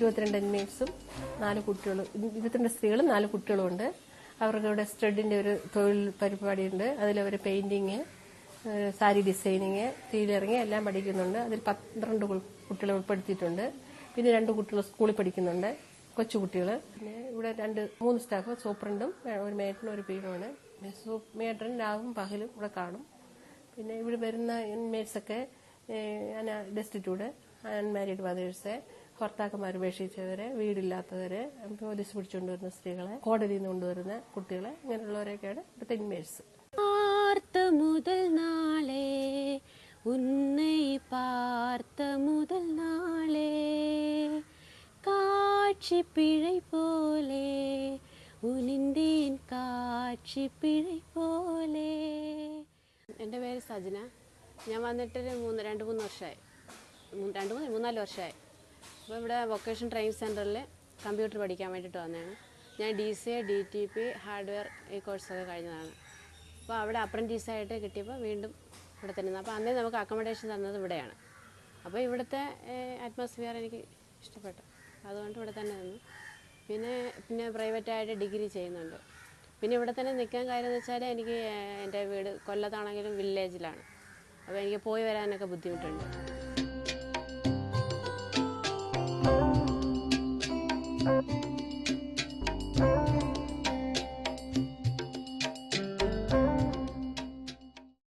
22 ഇൻമേറ്റ്സും 4 കുട്ടികളും 22 സ്ത്രീകളും 4 കുട്ടികളും ഉണ്ട്. അവർക്ക് ഇവിടെ സ്റ്റഡിന്റെ ഒരു തൊഴിൽ പരിപാടിയുണ്ട്. അതിലവർ പെയിന്റിങ്, സാരി ഡിസൈനിങ്, ടീലറിങ് എല്ലാം പഠിക്കുന്നുണ്ട്. അതിൽ 12 കുട്ടികളെ ഉൾപ്പെടുത്തിയിട്ടുണ്ട്. പിന്നെ 2 കുട്ടികൾ സ്കൂളിൽ പഠിക്കുന്നുണ്ട്, കൊച്ചുകുട്ടികൾ. പിന്നെ ഇവിടെ 3 സ്റ്റാഫ്, സൂപ്രണ്ടും ഒരു മേറ്റനും ഒരു പീനുമാണ്. മേറ്റൻ രാവും പകലും ഇവിടെ കാണും. പിന്നെ ഇവിടെ വരുന്ന ഇൻമേറ്റ്സ് ഒക്കെ ഡെസ്റ്റിറ്റ്യൂട്ട്, അൺമാരീഡ് മദേഴ്സ്, ഭർത്താക്കന്മാർ ഉപേക്ഷിച്ചവരെ, വീടില്ലാത്തവരെ, പോലീസ് പിടിച്ചുകൊണ്ടുവരുന്ന സ്ത്രീകളെ, കോടതിയിൽ നിന്ന് കൊണ്ടുവരുന്ന കുട്ടികളെ, ഇങ്ങനെയുള്ളവരെയൊക്കെയാണ് ഇവിടുത്തെ ഇൻമേറ്റ്സ്. முதல் நாளே உன்னை பார்த்த முதல் நாளே காட்சி பிழை போலே ഉനിന്തേൻ കാഴ്ചി പിഴை പോലെ. എൻ്റെ പേര് സജന. ഞാൻ വന്നിട്ട് 3-4 വർഷമായി. 3-4 വർഷമായി. അപ്പോൾ ഇവിടെ വൊക്കേഷൻ ട്രെയിനിങ് സെൻറ്ററിൽ കമ്പ്യൂട്ടർ പഠിക്കാൻ വേണ്ടിയിട്ട് വന്നതാണ്. ഞാൻ DCA, DTP, ഹാർഡ്വെയർ ഈ കോഴ്സൊക്കെ കഴിഞ്ഞതാണ്. അപ്പോൾ അവിടെ അപ്രൻറ്റീസായിട്ട് കിട്ടിയപ്പോൾ വീണ്ടും ഇവിടെ തന്നെ നിന്ന്. അപ്പോൾ അന്നേ നമുക്ക് അക്കോമഡേഷൻ തന്നത് ഇവിടെയാണ്. അപ്പോൾ ഇവിടുത്തെ അറ്റ്മോസ്ഫിയർ എനിക്ക് ഇഷ്ടപ്പെട്ടു. അതുകൊണ്ട് ഇവിടെ തന്നെ നിന്നു. പിന്നെ പ്രൈവറ്റായിട്ട് ഡിഗ്രി ചെയ്യുന്നുണ്ട്. പിന്നെ ഇവിടെ തന്നെ നിൽക്കാൻ കാര്യം എന്ന് വെച്ചാൽ എനിക്ക് എൻ്റെ വീട് കൊല്ലത്താണെങ്കിലും വില്ലേജിലാണ്. അപ്പോൾ എനിക്ക് പോയി വരാനൊക്കെ ബുദ്ധിമുട്ടുണ്ട്.